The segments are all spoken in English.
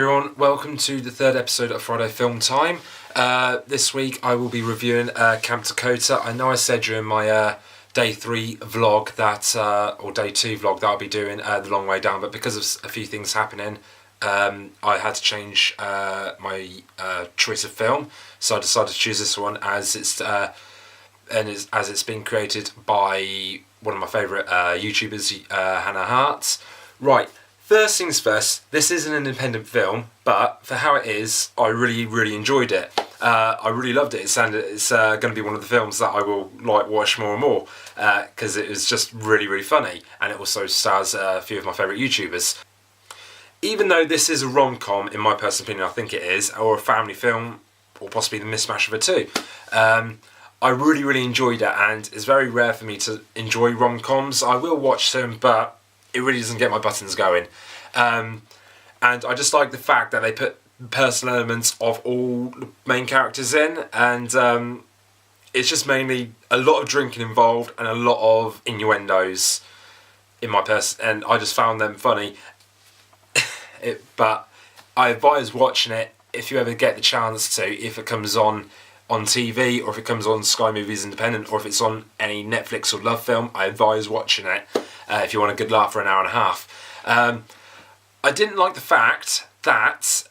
everyone, welcome to the third episode of Friday Film Time. This week I will be reviewing Camp Takota. I know I said during my day 3 vlog that, or day 2 vlog, that I'll be doing The Long Way Down, but because of a few things happening, I had to change my choice of film, so I decided to choose this one as it's been created by one of my favourite YouTubers, Hannah Hart. Right. First things first, this is an independent film, but for how it is, I really enjoyed it. I really loved it. It's going to be one of the films that I will watch more and more because it was just really funny, and it also stars a few of my favourite YouTubers. Even though this is a rom-com, in my personal opinion, I think it is, or a family film, or possibly the mismatch of the two. I really enjoyed it, and it's very rare for me to enjoy rom-coms. I will watch them, but it really doesn't get my buttons going. And I just like the fact that they put personal elements of all the main characters in, and it's just mainly a lot of drinking involved and a lot of innuendos in my and I just found them funny. But I advise watching it if you ever get the chance to, if it comes on TV, or if it comes on Sky Movies Independent, or if it's on any Netflix or Love Film. I advise watching it if you want a good laugh for an hour and a half. I didn't like the fact that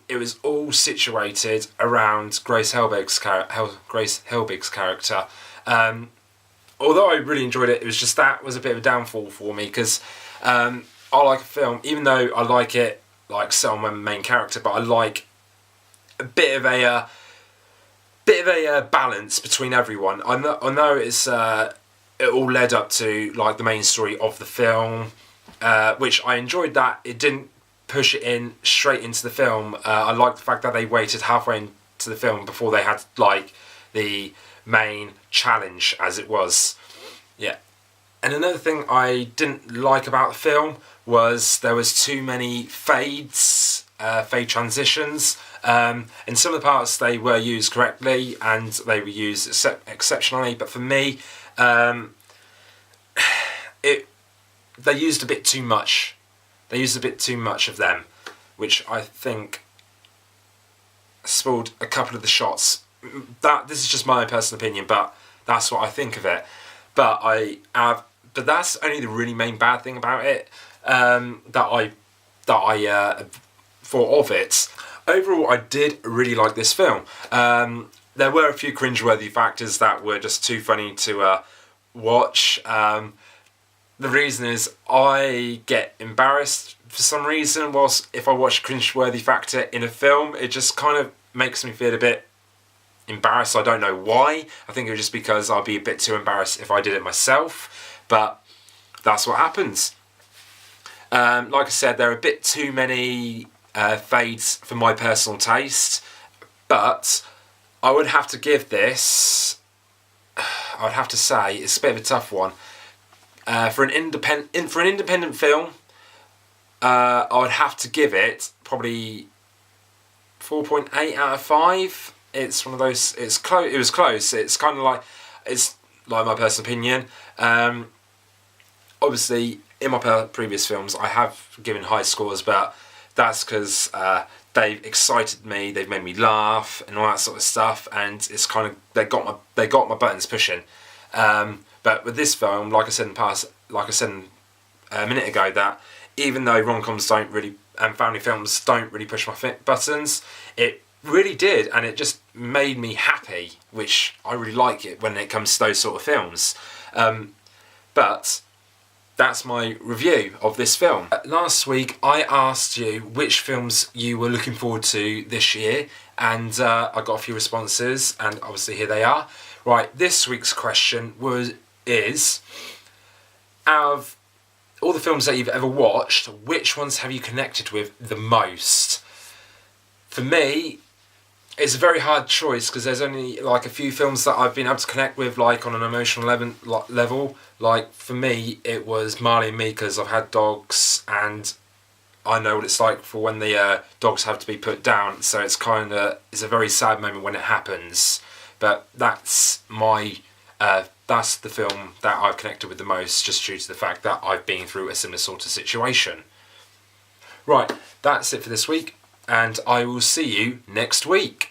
it was all situated around Grace Helbig's character. Although I really enjoyed it, it was just that was a bit of a downfall for me, because I like a film, even though I like it like set on my main character, but I like a bit of a balance between everyone. I know it's it all led up to like the main story of the film, which I enjoyed that it didn't push it in straight into the film. I like the fact that they waited halfway into the film before they had like the main challenge, as it was. Yeah. And another thing I didn't like about the film was there was too many fade transitions. In some of the parts they were used correctly and they were used exceptionally, but for me, they used a bit too much. They used a bit too much of them, which I think spoiled a couple of the shots. This is just my personal opinion, but that's what I think of it. But that's only the really main bad thing about it that I thought of it. Overall, I did really like this film. There were a few cringeworthy factors that were just too funny to watch. The reason is I get embarrassed for some reason. Whilst if I watch a cringeworthy factor in a film, it just kind of makes me feel a bit embarrassed. I don't know why. I think it was just because I'll be a bit too embarrassed if I did it myself. But that's what happens. Like I said, there are a bit too many fades for my personal taste, but I would have to give this, I would have to say, it's a bit of a tough one. For an independent film, I would have to give it probably 4.8 out of 5. It's one of those, it's close. It was close. It's kind of like, it's like my personal opinion. Obviously, in my previous films, I have given high scores, but that's because they've excited me, they've made me laugh, and all that sort of stuff. And it's kind of they got my buttons pushing. But with this film, like I said a minute ago, that even though rom-coms don't really and family films don't really push my buttons, it really did, and it just made me happy, which I really like it when it comes to those sort of films. But that's my review of this film. Last week I asked you which films you were looking forward to this year, and I got a few responses, and obviously here they are. Right, this week's question is, out of all the films that you've ever watched, which ones have you connected with the most? For me, it's a very hard choice because there's only like a few films that I've been able to connect with, like on an emotional level. Like for me, it was Marley and Me, because I've had dogs and I know what it's like for when the dogs have to be put down. So it's a very sad moment when it happens. But that's that's the film that I've connected with the most, just due to the fact that I've been through a similar sort of situation. Right, that's it for this week. and I will see you next week.